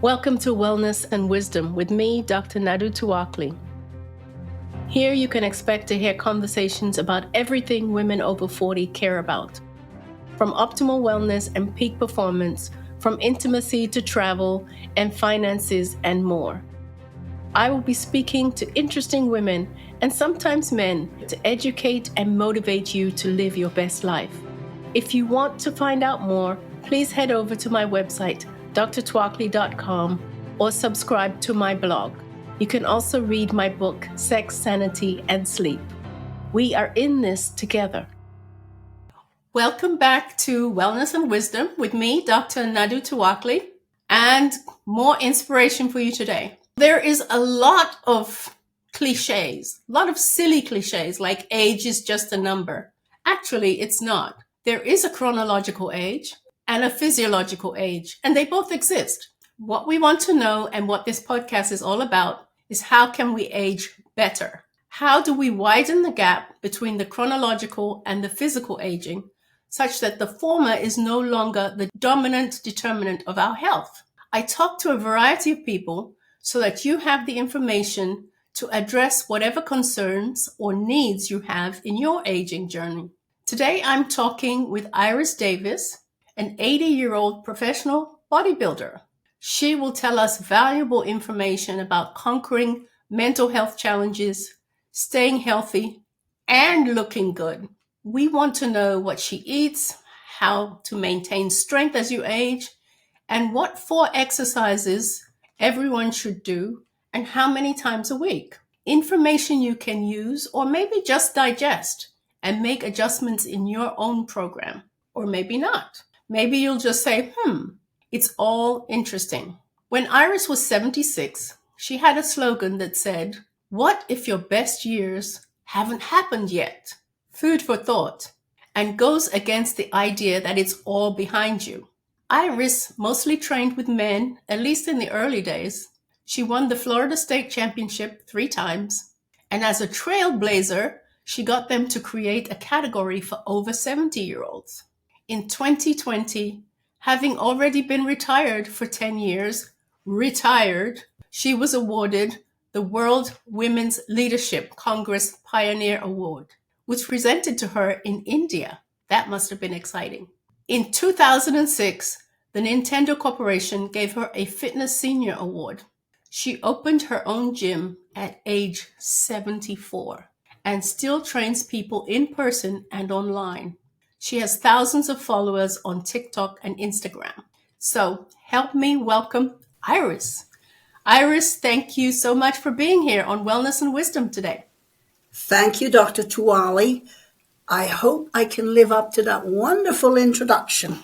Welcome to Wellness and Wisdom with me, Dr. Nadu Tuwakli. Here you can expect to hear conversations about everything women over 40 care about. From optimal wellness and peak performance, from intimacy to travel and finances and more. I will be speaking to interesting women and sometimes men to educate and motivate you to live your best life. If you want to find out more, please head over to my website, drtwakli.com, or subscribe to my blog. You can also read my book, Sex, Sanity, and Sleep. We are in this together. Welcome back to Wellness and Wisdom with me, Dr. Nadu Tuwakli, and more inspiration for you today. There is a lot of cliches, a lot of silly cliches, like age is just a number. Actually, it's not. There is a chronological age and a physiological age, and they both exist. What we want to know and what this podcast is all about is how can we age better? How do we widen the gap between the chronological and the physical aging such that the former is no longer the dominant determinant of our health? I talk to a variety of people so that you have the information to address whatever concerns or needs you have in your aging journey. Today, I'm talking with Iris Davis, an 80-year-old professional bodybuilder. She will tell us valuable information about conquering mental health challenges, staying healthy, and looking good. We want to know what she eats, how to maintain strength as you age, and what 4 exercises everyone should do, and how many times a week. Information you can use or maybe just digest and make adjustments in your own program, or maybe not. Maybe you'll just say, it's all interesting. When Iris was 76, she had a slogan that said, "What if your best years haven't happened yet?" Food for thought, and goes against the idea that it's all behind you. Iris mostly trained with men, at least in the early days. She won the Florida State Championship 3 times, and as a trailblazer, she got them to create a category for over 70-year-olds. In 2020, having already been retired for 10 years, she was awarded the World Women's Leadership Congress Pioneer Award, which presented to her in India. That must have been exciting. In 2006, the Nintendo Corporation gave her a Fitness Senior Award. She opened her own gym at age 74 and still trains people in person and online. She has thousands of followers on TikTok and Instagram. So help me welcome Iris. Iris, thank you so much for being here on Wellness and Wisdom today. Thank you, Dr. Tuwali. I hope I can live up to that wonderful introduction.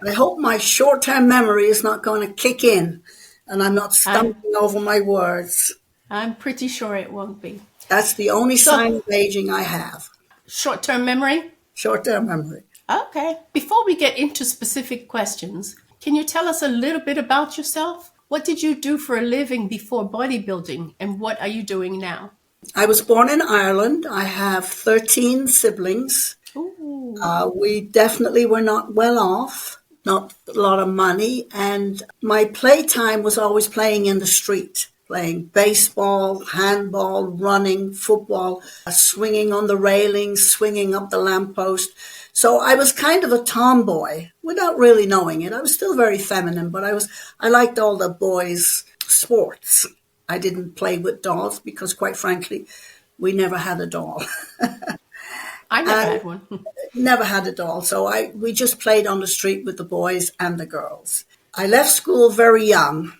I hope my short-term memory is not going to kick in and I'm not stumbling over my words. I'm pretty sure it won't be. That's the only sign of aging I have. Short-term memory? Short-term memory. Okay. Before we get into specific questions, can you tell us a little bit about yourself? What did you do for a living before bodybuilding, and what are you doing now? I was born in Ireland. I have 13 siblings. We definitely were not well off, not a lot of money, and my playtime was always playing in the street, playing baseball, handball, running, football, swinging on the railings, swinging up the lamppost. So I was kind of a tomboy without really knowing it. I was still very feminine, but I liked all the boys' sports. I didn't play with dolls because, quite frankly, we never had a doll. I never had one. Never had a doll. So we just played on the street with the boys and the girls. I left school very young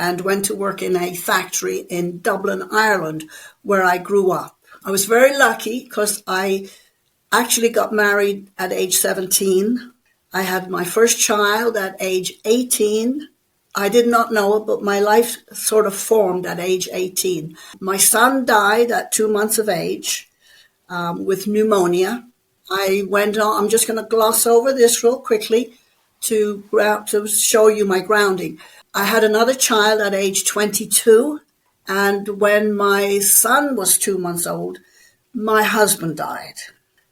and went to work in a factory in Dublin, Ireland, where I grew up. I was very lucky because I actually got married at age 17. I had my first child at age 18. I did not know it, but my life sort of formed at age 18. My son died at 2 months of age with pneumonia. I went on, I'm just going to gloss over this real quickly to show you my grounding. I had another child at age 22, and when my son was 2 months old, my husband died.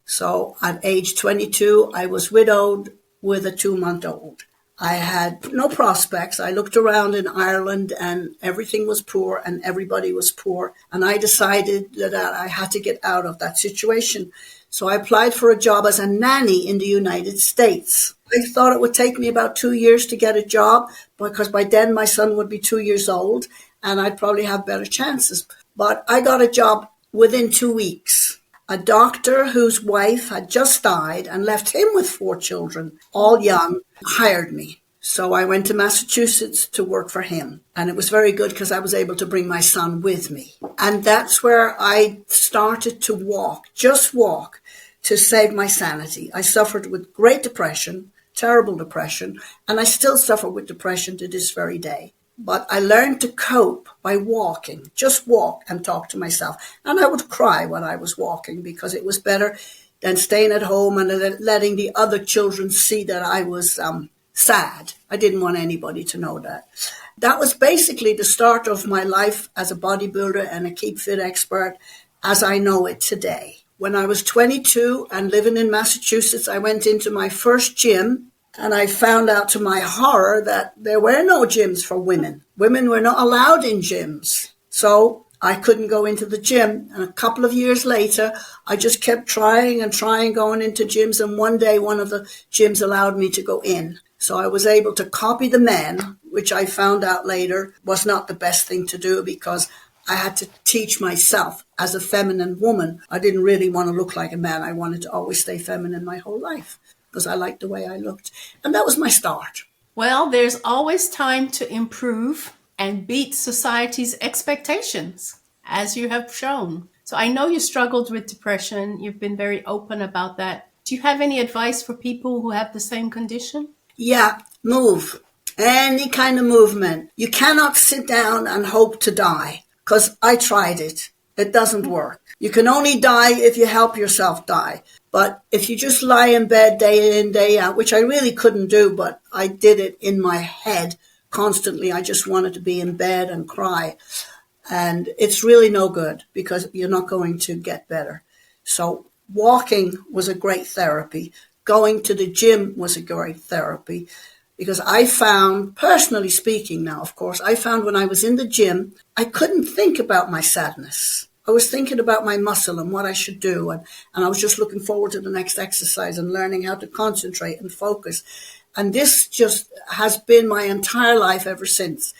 So at age 22, I was widowed with a 2-month-old. I had no prospects. I looked around in Ireland and everything was poor and everybody was poor. And I decided that I had to get out of that situation. So I applied for a job as a nanny in the United States. I thought it would take me about 2 years to get a job because by then my son would be 2 years old and I'd probably have better chances. But I got a job within 2 weeks. A doctor whose wife had just died and left him with 4 children, all young, hired me. So I went to Massachusetts to work for him. And it was very good because I was able to bring my son with me. And that's where I started to walk, just walk, to save my sanity. I suffered with great depression, terrible depression, and I still suffer with depression to this very day. But I learned to cope by walking, just walk and talk to myself. And I would cry when I was walking because it was better than staying at home and letting the other children see that I was sad. I didn't want anybody to know that. That was basically the start of my life as a bodybuilder and a keep fit expert as I know it today. When I was 22 and living in Massachusetts, I went into my first gym. And I found out to my horror that there were no gyms for women. Women were not allowed in gyms. So I couldn't go into the gym. And a couple of years later, I just kept trying and trying going into gyms. And one day, one of the gyms allowed me to go in. So I was able to copy the men, which I found out later was not the best thing to do because I had to teach myself as a feminine woman. I didn't really want to look like a man. I wanted to always stay feminine my whole life, because I liked the way I looked. And that was my start. Well, there's always time to improve and beat society's expectations, as you have shown. So I know you struggled with depression. You've been very open about that. Do you have any advice for people who have the same condition? Yeah, move. Any kind of movement. You cannot sit down and hope to die, because I tried it. It doesn't work. You can only die if you help yourself die. But if you just lie in bed day in, day out, which I really couldn't do, but I did it in my head constantly. I just wanted to be in bed and cry. And it's really no good because you're not going to get better. So walking was a great therapy. Going to the gym was a great therapy because I found, personally speaking now, of course, I found when I was in the gym, I couldn't think about my sadness. I was thinking about my muscle and what I should do. And I was just looking forward to the next exercise and learning how to concentrate and focus. And this just has been my entire life ever since.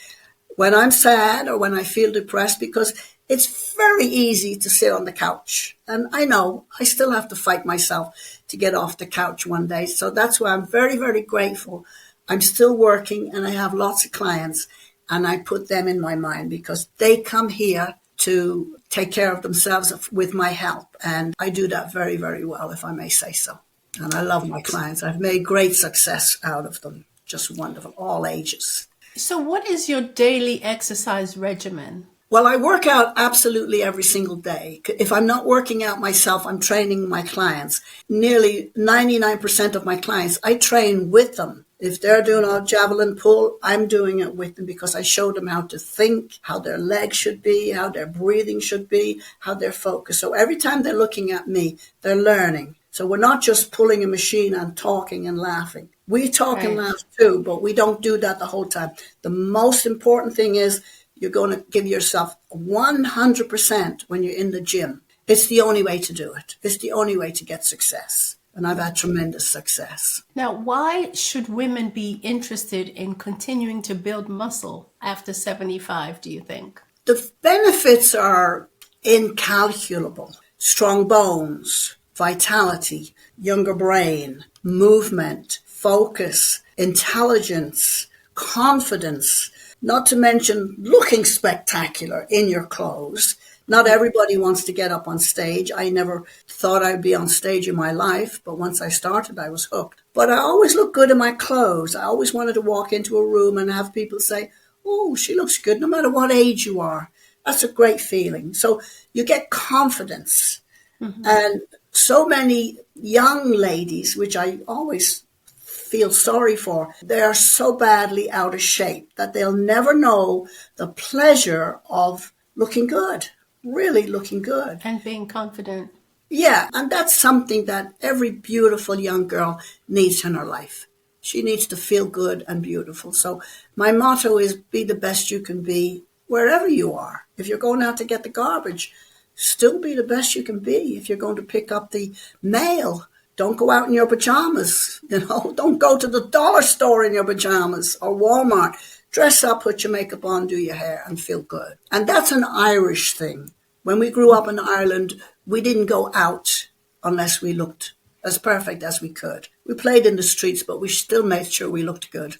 When I'm sad or when I feel depressed, because it's very easy to sit on the couch. And I know I still have to fight myself to get off the couch one day. So that's why I'm very, very grateful. I'm still working and I have lots of clients and I put them in my mind because they come here to take care of themselves with my help. And I do that very, very well, if I may say so. And I love my clients. I've made great success out of them. Just wonderful, all ages. So what is your daily exercise regimen? Well, I work out absolutely every single day. If I'm not working out myself, I'm training my clients. Nearly 99% of my clients, I train with them. If they're doing a javelin pull, I'm doing it with them because I show them how to think, how their legs should be, how their breathing should be, how they're focused. So every time they're looking at me, they're learning. So we're not just pulling a machine and talking and laughing. We talk and laugh too, but we don't do that the whole time. The most important thing is you're going to give yourself 100% when you're in the gym. It's the only way to do it. It's the only way to get success. And I've had tremendous success. Now, why should women be interested in continuing to build muscle after 75, do you think? The benefits are incalculable. Strong bones, vitality, younger brain, movement, focus, intelligence, confidence, not to mention looking spectacular in your clothes. Not everybody wants to get up on stage. I never thought I'd be on stage in my life, but once I started, I was hooked. But I always look good in my clothes. I always wanted to walk into a room and have people say, oh, she looks good, no matter what age you are. That's a great feeling. So you get confidence. Mm-hmm. And so many young ladies, which I always feel sorry for, they are so badly out of shape that they'll never know the pleasure of looking good. Really looking good. And being confident. Yeah, and that's something that every beautiful young girl needs in her life. She needs to feel good and beautiful. So my motto is be the best you can be wherever you are. If you're going out to get the garbage, still be the best you can be. If you're going to pick up the mail, don't go out in your pajamas. Don't go to the dollar store in your pajamas or Walmart. Dress up, put your makeup on, do your hair, and feel good. And that's an Irish thing. When we grew up in Ireland, we didn't go out unless we looked as perfect as we could. We played in the streets, but we still made sure we looked good.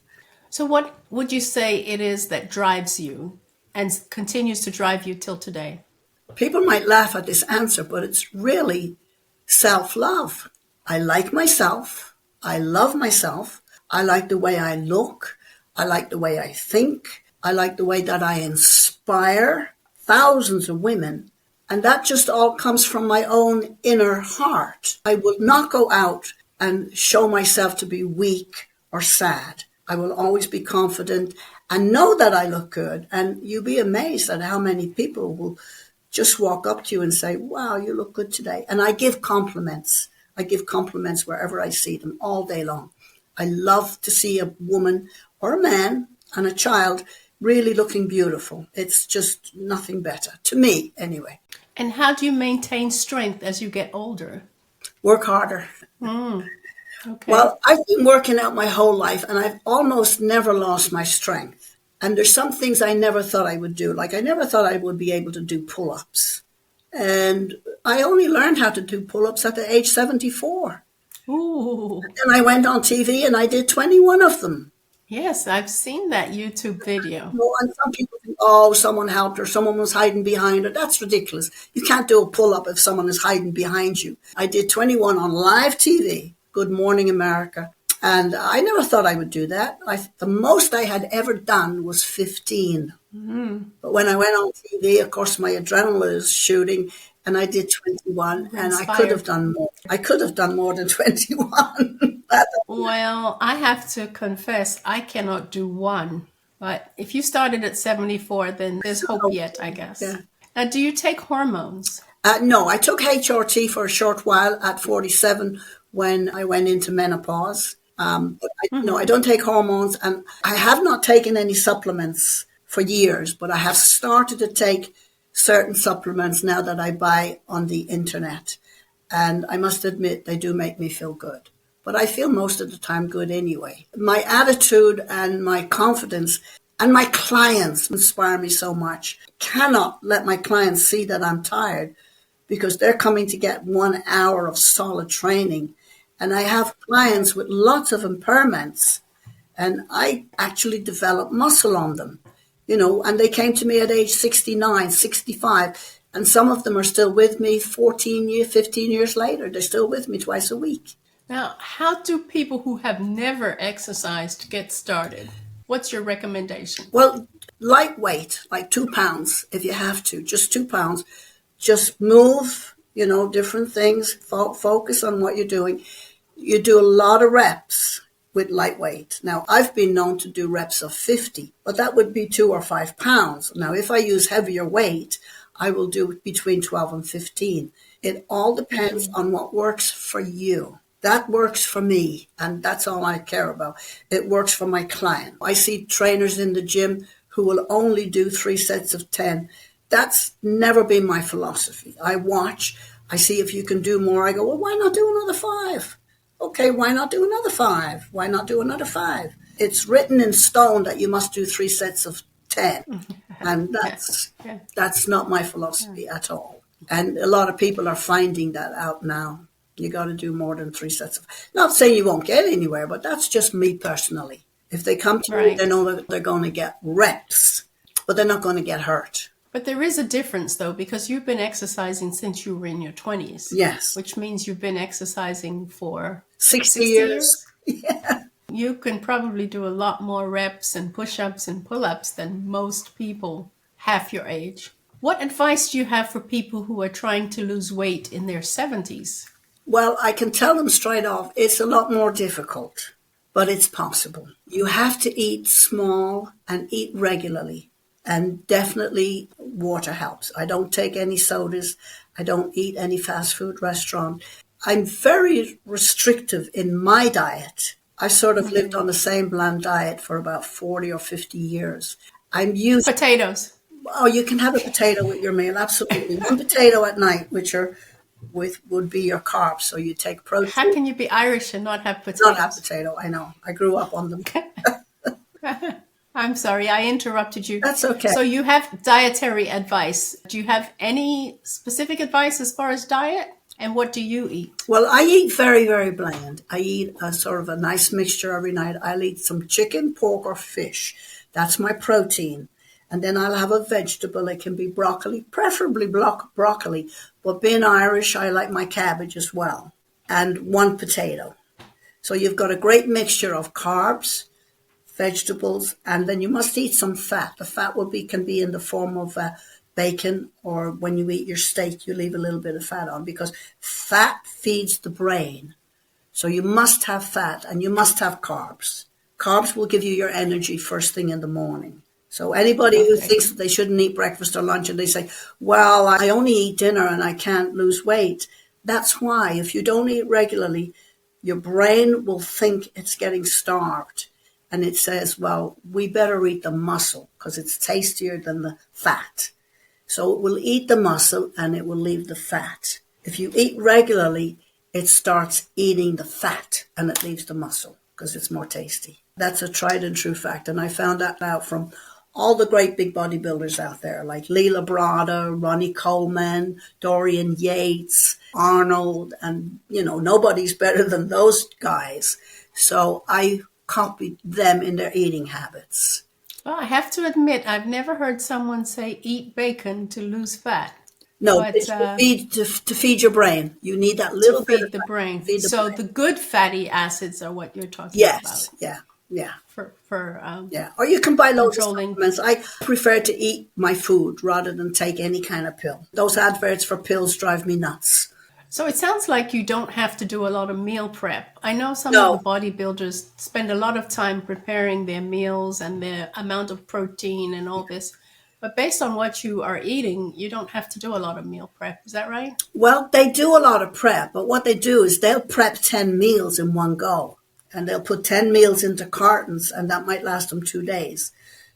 So what would you say it is that drives you and continues to drive you till today? People might laugh at this answer, but it's really self-love. I like myself. I love myself. I like the way I look. I like the way I think. I like the way that I inspire thousands of women. And that just all comes from my own inner heart. I will not go out and show myself to be weak or sad. I will always be confident and know that I look good. And you'll be amazed at how many people will just walk up to you and say, wow, you look good today. And I give compliments. I give compliments wherever I see them all day long. I love to see a woman or a man and a child really looking beautiful. It's just nothing better, to me anyway. And how do you maintain strength as you get older? Work harder. Okay. Well, I've been working out my whole life and I've almost never lost my strength. And there's some things I never thought I would do. Like I never thought I would be able to do pull-ups. And I only learned how to do pull-ups at the age 74. Ooh. And I went on TV and I did 21 of them. Yes, I've seen that YouTube video. And some people think, oh, someone helped her, someone was hiding behind her. That's ridiculous. You can't do a pull-up if someone is hiding behind you. I did 21 on live TV, Good Morning America. And I never thought I would do that. The most I had ever done was 15. But when I went on TV, of course, my adrenaline was shooting and I did 21 and I could have done more. I could have done more than 21. Well, I have to confess, I cannot do one. But if you started at 74, then there's hope yet, I guess. Yeah. Now, do you take hormones? No, I took HRT for a short while at 47 when I went into menopause. But I don't take hormones, and I have not taken any supplements for years, but I have started to take certain supplements now that I buy on the internet. And I must admit, they do make me feel good. But I feel most of the time good anyway. My attitude and my confidence and my clients inspire me so much. Cannot let my clients see that I'm tired because they're coming to get 1 hour of solid training. And I have clients with lots of impairments, and I actually develop muscle on them, and they came to me at age 69, 65, and some of them are still with me 14 years, 15 years later. They're still with me twice a week. Now, how do people who have never exercised get started? What's your recommendation? Well, lightweight, like 2 pounds, if you have to, just 2 pounds. Just move, different things, focus on what you're doing. You do a lot of reps with lightweight. Now, I've been known to do reps of 50, but that would be 2 or 5 pounds. Now, if I use heavier weight, I will do between 12 and 15. It all depends on what works for you. That works for me, and that's all I care about. It works for my client. I see trainers in the gym who will only do 3 sets of 10. That's never been my philosophy. I watch, I see if you can do more. I go, well, why not do another 5? Okay, why not do another 5? Why not do another 5? It's written in stone that you must do 3 sets of 10. And that's not my philosophy at all. And a lot of people are finding that out now. You got to do more than 3 sets of. Not saying you won't get anywhere, but that's just me personally. If they come to me, they know that they're going to get reps, but they're not going to get hurt. But there is a difference, though, because you've been exercising since you were in your 20s. Yes. Which means you've been exercising for 60 years. Yeah. You can probably do a lot more reps and push-ups and pull-ups than most people half your age. What advice do you have for people who are trying to lose weight in their 70s? Well, I can tell them straight off, it's a lot more difficult, but it's possible. You have to eat small and eat regularly. And definitely water helps. I don't take any sodas. I don't eat any fast food restaurant. I'm very restrictive in my diet I sort of lived on the same bland diet for about 40 or 50 years. I'm used, Potatoes. oh, you can have a potato with your meal, absolutely. One potato at night, which are with would be your carbs. So you take How protein, can you be Irish and not have not have potatoes? potato. I know. I grew up on them. I'm sorry, I interrupted you. That's okay. So you have dietary advice. Do you have any specific advice as far as diet? And what do you eat? Well, I eat very, very bland. I eat a sort of a nice mixture every night. I'll eat some chicken, pork, or fish. That's my protein. And then I'll have a vegetable. It can be broccoli, preferably broccoli. But being Irish, I like my cabbage as well. And one potato. So you've got a great mixture of carbs, vegetables, and then you must eat some fat. The fat can be in the form of bacon, or when you eat your steak, you leave a little bit of fat on because fat feeds the brain. So you must have fat and you must have carbs. Carbs will give you your energy first thing in the morning. So anybody who Okay. thinks that they shouldn't eat breakfast or lunch and they say, well, I only eat dinner and I can't lose weight. That's why if you don't eat regularly, your brain will think it's getting starved. And it says, well, we better eat the muscle because it's tastier than the fat. So it will eat the muscle and it will leave the fat. If you eat regularly, it starts eating the fat and it leaves the muscle because it's more tasty. That's a tried and true fact. And I found that out from all the great big bodybuilders out there, like Leela Brada, Ronnie Coleman, Dorian Yates, Arnold, and, nobody's better than those guys. So I copied them in their eating habits. Well, I have to admit, I've never heard someone say eat bacon to lose fat, No, but it's to feed your brain. You need that to little bit of feed the fat to brain. feed the So brain. the good fatty acids are what you're talking about Yes, yeah, yeah, for yeah. Or you can buy loads of controlling. supplements. I prefer to eat my food rather than take any kind of pill. Those adverts for pills drive me nuts. So it sounds like you don't have to do a lot of meal prep. I know some of the No, bodybuilders spend a lot of time preparing their meals and their amount of protein and all this. But based on what you are eating, you don't have to do a lot of meal prep. Is that right? well, they do a lot of prep, but what they do is they'll prep 10 meals in one go. And they'll put 10 meals into cartons, and that might last them 2 days.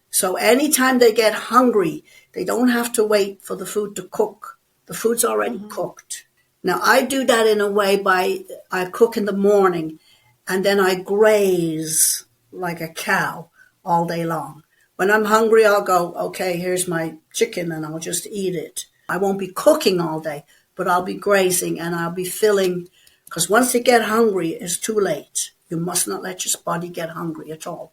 So anytime they get hungry, they don't have to wait for the food to cook. The food's already cooked. Now, I do that in a way by I cook in the morning and then I graze like a cow all day long. When I'm hungry, I'll go, okay, here's my chicken and I'll just eat it. I won't be cooking all day, but I'll be grazing and I'll be filling, because once you get hungry, it's too late. You must not let your body get hungry at all.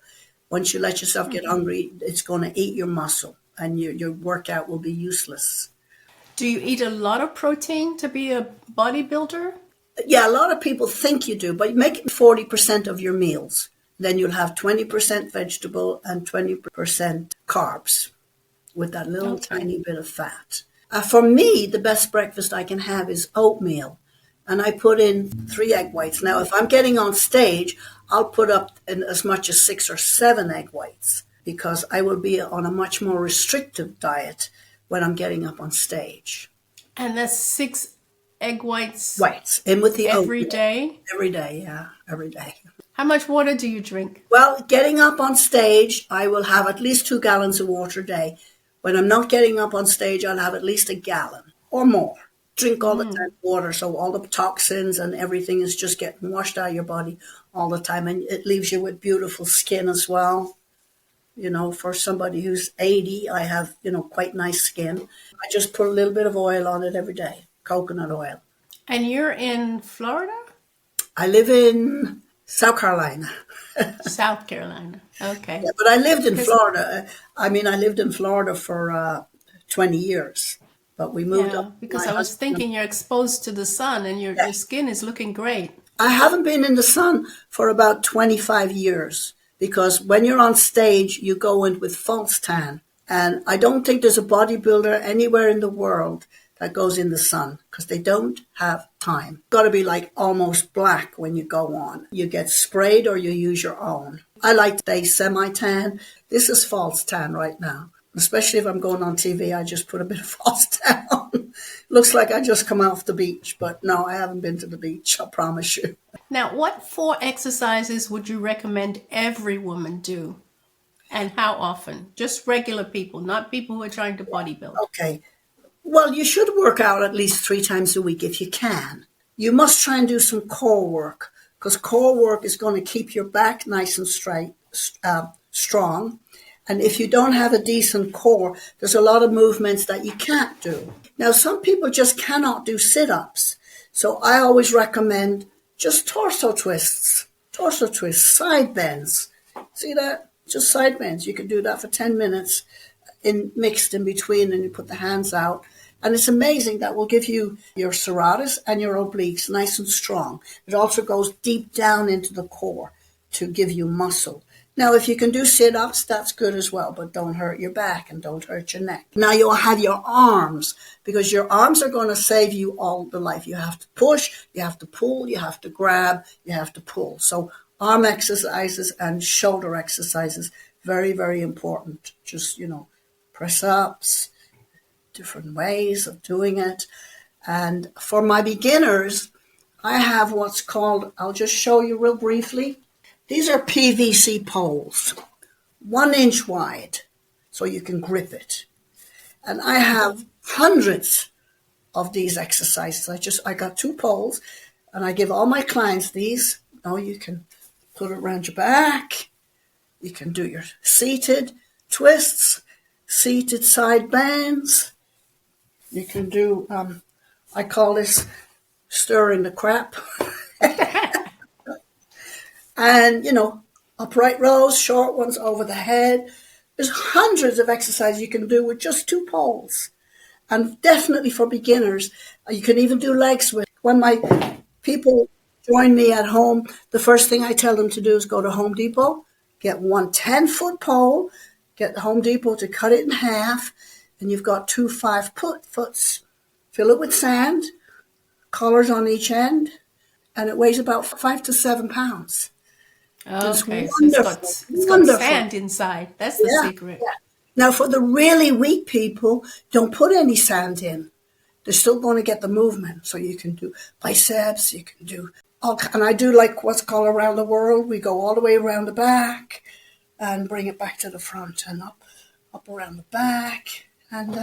Once you let yourself get hungry, it's going to eat your muscle and your workout will be useless. Do you eat a lot of protein to be a bodybuilder? Yeah, a lot of people think you do, but make it 40% of your meals. Then you'll have 20% vegetable and 20% carbs with that little Okay. tiny bit of fat. For me, the best breakfast I can have is oatmeal. And I put in 3 egg whites. Now, if I'm getting on stage, I'll put up in as much as 6 or 7 egg whites because I will be on a much more restrictive diet when I'm getting up on stage. And that's 6 egg whites Whites in with the every oatmeal. day. Every day, yeah, every day. How much water do you drink? Well, getting up on stage, I will have at least 2 gallons of water a day. When I'm not getting up on stage, I'll have at least a gallon or more. Drink all the time water, so all the toxins and everything is just getting washed out of your body all the time. And it leaves you with beautiful skin as well. For somebody who's 80, I have, quite nice skin. I just put a little bit of oil on it every day, coconut oil. And you're in Florida? I live in South Carolina. South Carolina. Okay. Yeah, but I lived in Because, Florida. I mean, I lived in Florida for 20 years, but we moved yeah, up. because My I was husband. thinking you're exposed to the sun and your skin is looking great. I haven't been in the sun for about 25 years because when you're on stage, you go in with false tan. And I don't think there's a bodybuilder anywhere in the world that goes in the sun because they don't have time. Got to be like almost black when you go on. You get sprayed or you use your own. I like to stay semi-tan. This is false tan right now. Especially if I'm going on TV, I just put a bit of false tan on. Looks like I just come off the beach, but no, I haven't been to the beach, I promise you. Now, what four exercises would you recommend every woman do and how often? Just regular people, not people who are trying to bodybuild. Okay. Well, you should work out at least 3 times a week if you can. You must try and do some core work because core work is going to keep your back nice and straight, strong. And if you don't have a decent core, there's a lot of movements that you can't do. Now, some people just cannot do sit ups. So I always recommend just torso twists, side bends. See that? Just side bends. You can do that for 10 minutes mixed in between, and you put the hands out. And it's amazing that will give you your serratus and your obliques nice and strong. It also goes deep down into the core to give you muscle. Now, if you can do sit-ups, that's good as well, but don't hurt your back and don't hurt your neck. Now, you'll have your arms, because your arms are going to save you all the life. You have to push, you have to pull, you have to grab, you have to pull. So arm exercises and shoulder exercises, very, very important. Just, press ups, different ways of doing it. And for my beginners, I have what's called, I'll just show you real briefly. These are PVC poles, 1 inch wide, so you can grip it. And I have hundreds of these exercises. I got 2 poles, and I give all my clients these. You can put it around your back. You can do your seated twists, seated side bends. You can do, I call this stirring the crap. And, upright rows, short ones over the head. There's hundreds of exercises you can do with just 2 poles. And definitely for beginners, you can even do leg swing. When my people join me at home, the first thing I tell them to do is go to Home Depot, get one 10-foot pole, get the Home Depot to cut it in half, and you've got 2 5-foot. Fill it with sand, collars on each end, and it weighs about 5 to 7 pounds. It's Okay, so wonderful, it's got wonderful. sand inside. That's the Yeah, secret. yeah. Now, for the really weak people, don't put any sand in. They're still going to get the movement. So you can do biceps, you can do and I do like what's called around the world. We go all the way around the back and bring it back to the front and up around the back. And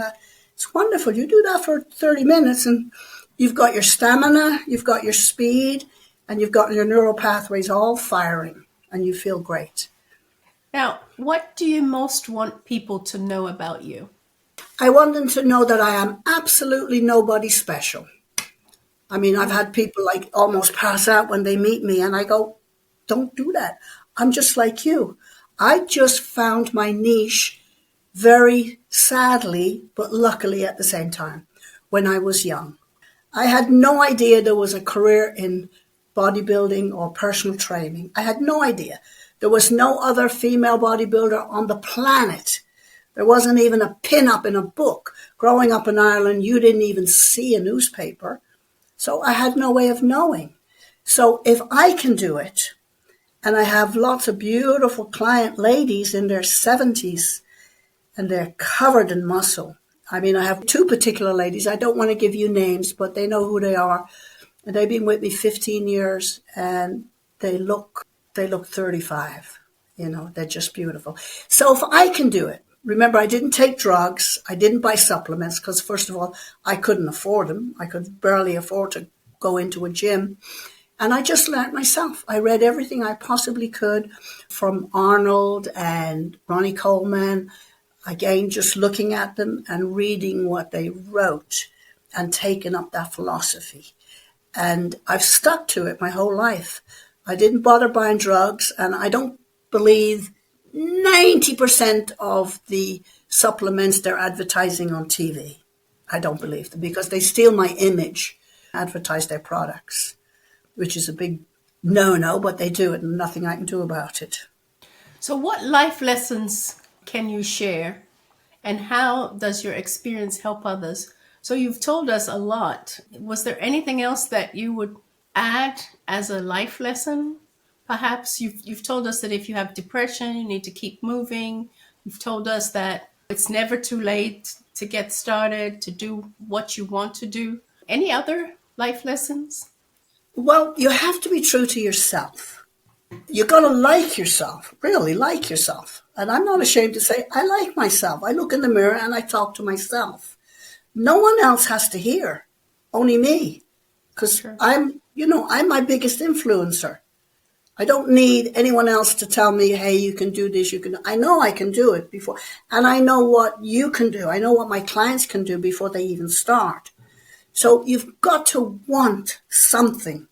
it's wonderful. You do that for 30 minutes and you've got your stamina, you've got your speed, and you've got your neural pathways all firing, and you feel great. Now, what do you most want people to know about you? I want them to know that I am absolutely nobody special. I mean, I've had people like almost pass out when they meet me, and I go, don't do that. I'm just like you. I just found my niche very sadly, but luckily at the same time, when I was young. I had no idea there was a career in bodybuilding or personal training. I had no idea. There was no other female bodybuilder on the planet. There wasn't even a pin-up in a book. Growing up in Ireland, you didn't even see a newspaper. So I had no way of knowing. So if I can do it, and I have lots of beautiful client ladies in their 70s, and they're covered in muscle. I mean, I have 2 particular ladies. I don't want to give you names, but they know who they are. And they've been with me 15 years, and they look 35. They're just beautiful. So if I can do it, remember, I didn't take drugs. I didn't buy supplements because, first of all, I couldn't afford them. I could barely afford to go into a gym. And I just learned myself. I read everything I possibly could from Arnold and Ronnie Coleman. Again, just looking at them and reading what they wrote and taking up that philosophy. And I've stuck to it my whole life. I didn't bother buying drugs, and I don't believe 90% of the supplements they're advertising on TV. I don't believe them because they steal my image, advertise their products, which is a big no-no, but they do it and nothing I can do about it. So, what life lessons can you share, and how does your experience help others? So, you've told us a lot. Was there anything else that you would add as a life lesson? Perhaps you've told us that if you have depression, you need to keep moving. You've told us that it's never too late to get started, to do what you want to do. Any other life lessons? Well, you have to be true to yourself. You got to like yourself, really like yourself. And I'm not ashamed to say I like myself. I look in the mirror and I talk to myself. No one else has to hear, only me, because Sure. I'm my biggest influencer. I don't need anyone else to tell me, hey, you can do this, you can. I know I can do it before. And I know what you can do. I know what my clients can do before they even start. So you've got to want something,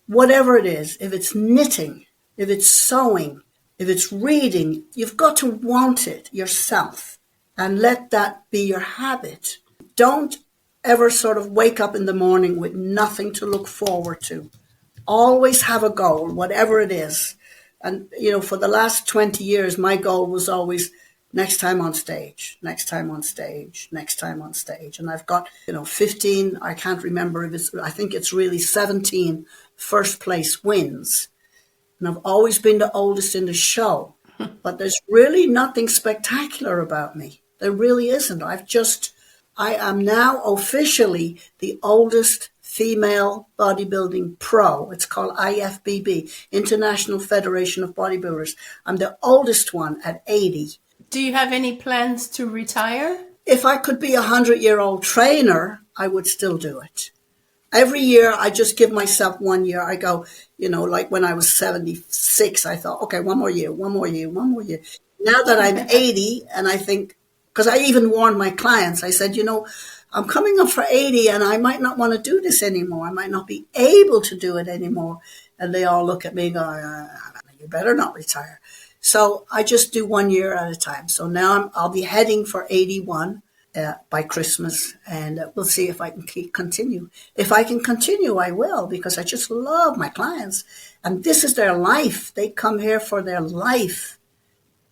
whatever it is. If it's knitting, if it's sewing, if it's reading, you've got to want it yourself and let that be your habit. Don't ever sort of wake up in the morning with nothing to look forward to. Always have a goal, whatever it is. And, for the last 20 years, my goal was always next time on stage, next time on stage, next time on stage. And I've got, 15, I can't remember I think it's really 17 first place wins. And I've always been the oldest in the show. But there's really nothing spectacular about me. There really isn't. I am now officially the oldest female bodybuilding pro. It's called IFBB, International Federation of Bodybuilders. I'm the oldest one at 80. Do you have any plans to retire? If I could be a 100-year-old trainer, I would still do it. Every year, I just give myself 1 year. I go, like when I was 76, I thought, okay, one more year, one more year, one more year. Now that I'm 80, and I think, because I even warned my clients, I said, I'm coming up for 80 and I might not want to do this anymore. I might not be able to do it anymore. And they all look at me and go, you better not retire. So I just do 1 year at a time. So now I'll be heading for 81 by Christmas, and we'll see if I can continue. If I can continue, I will, because I just love my clients. And this is their life. They come here for their life.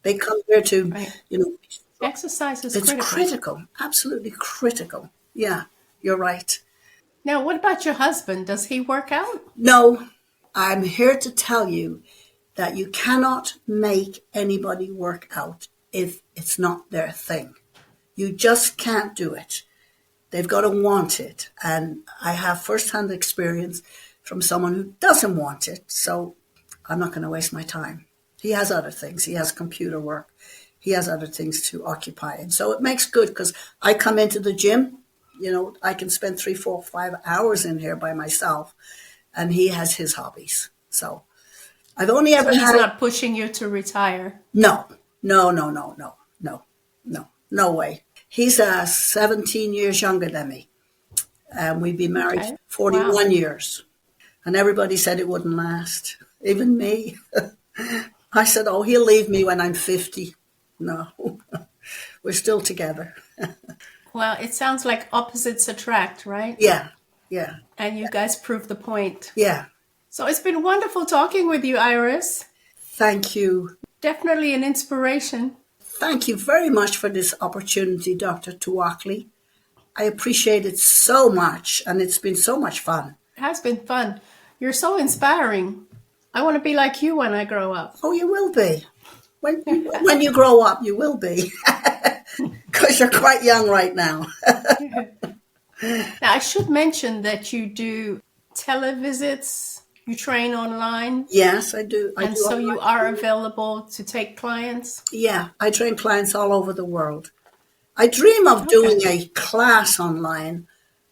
They come here to, Right. Exercise is it's critical. critical, absolutely critical. Yeah, you're right. Now, what about your husband? Does he work out? No, I'm here to tell you that you cannot make anybody work out if it's not their thing. You just can't do it. They've got to want it. And I have firsthand experience from someone who doesn't want it. So I'm not going to waste my time. He has other things. He has computer work. He has other things to occupy. And so it makes good because I come into the gym, I can spend 3, 4, 5 hours in here by myself, and he has his hobbies. So I've only ever He's had. not pushing you to retire. No, no way. He's 17 years younger than me. And we've been married Okay. 41 Wow. years. And everybody said it wouldn't last. Even me. I said, oh, he'll leave me when I'm 50. No, we're still together. Well, it sounds like opposites attract, right? Yeah. And you guys prove the point. Yeah. So it's been wonderful talking with you, Iris. Thank you. Definitely an inspiration. Thank you very much for this opportunity, Dr. Tuwakli. I appreciate it so much, and it's been so much fun. It has been fun. You're so inspiring. I want to be like you when I grow up. Oh, you will be. When you grow up, you will be. Because you're quite young right now. Now, I should mention that you do televisits, you train online, Yes, I do. and so you are available to take clients. Yeah, I train clients all over the world. I dream of doing a class online,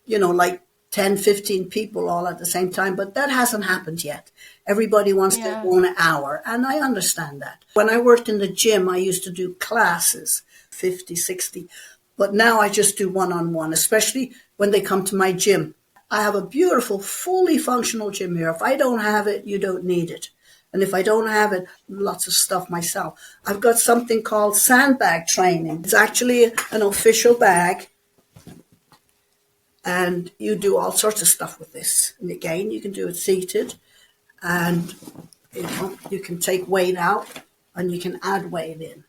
like 10, 15 people all at the same time, but that hasn't happened yet. Everybody wants their own hour, and I understand that. When I worked in the gym, I used to do classes, 50, 60, but now I just do one-on-one, especially when they come to my gym. I have a beautiful, fully functional gym here. If I don't have it, you don't need it. And if I don't have it, lots of stuff myself. I've got something called sandbag training. It's actually an official bag. And you do all sorts of stuff with this. And again, you can do it seated. And you can take weight out and you can add weight in.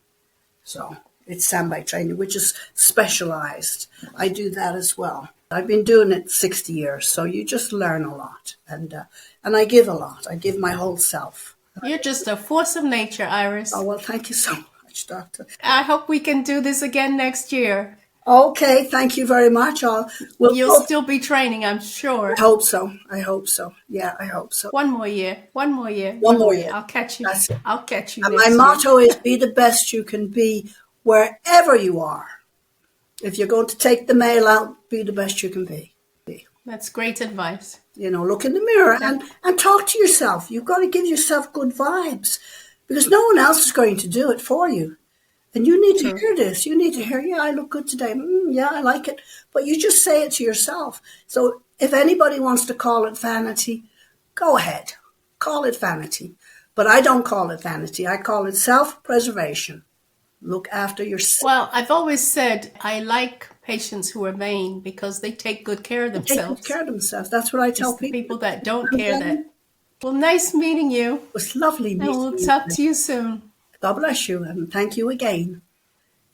So it's sandbag training, which is specialized. I do that as well. I've been doing it 60 years, so you just learn a lot. And I give a lot. I give my whole self. You're just a force of nature, Iris. Oh, well, thank you so much, Doctor. I hope we can do this again next year. Okay, thank you very much. We'll You'll both. still be training, I'm I sure. hope so. I hope so. Yeah, I hope so. One more year, one more year, One one more more year. year. I'll catch you. That's it. I'll catch you And my next year. motto is be the best you can be wherever you are. If you're going to take the mail out, be the best you can be. That's great advice. Look in the mirror That, and talk to yourself. You've got to give yourself good vibes because no one else is going to do it for you. And you need to true. hear this. You need to hear, yeah, I look good today. Yeah, I like it. But you just say it to yourself. So if anybody wants to call it vanity, go ahead. Call it vanity. But I don't call it vanity. I call it self-preservation. Look after yourself. Well, I've always said I like patients who are vain because they take good care of Take good themselves. care of themselves. That's what I It's tell the people. people that don't And care then that. Well, nice meeting you, it was lovely and meeting we'll you talk today. to you soon. God bless you and thank you again.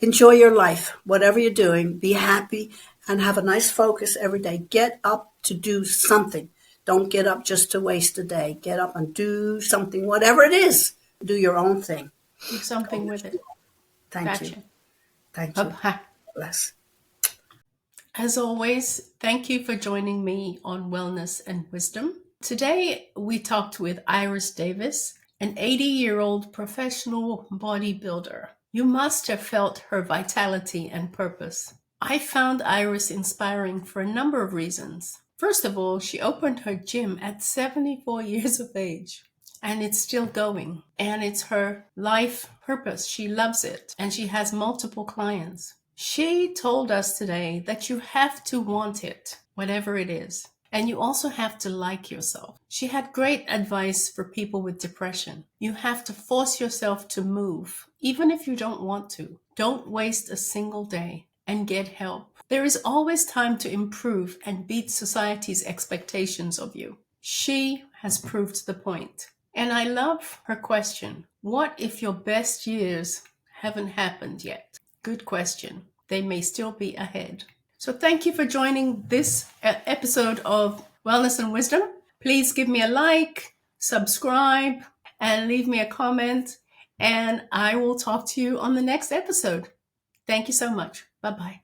Enjoy your life, whatever you're doing. Be happy and have a nice focus every day. Get up to do something. Don't get up just to waste a day. Get up and do something, whatever it is. Do your own thing. Do something with it. Thank you. Gotcha. Thank you. Bye-bye. Bless. As always, thank you for joining me on Wellness and Wisdom. Today, we talked with Iris Davis, an 80-year-old professional bodybuilder. You must have felt her vitality and purpose. I found Iris inspiring for a number of reasons. First of all, she opened her gym at 74 years of age. And it's still going. And it's her life purpose. She loves it. And she has multiple clients. She told us today that you have to want it, whatever it is. And you also have to like yourself. She had great advice for people with depression. You have to force yourself to move, even if you don't want to. Don't waste a single day and get help. There is always time to improve and beat society's expectations of you. She has proved the point. And I love her question. What if your best years haven't happened yet? Good question. They may still be ahead. So thank you for joining this episode of Wellness and Wisdom. Please give me a like, subscribe, and leave me a comment. And I will talk to you on the next episode. Thank you so much. Bye-bye.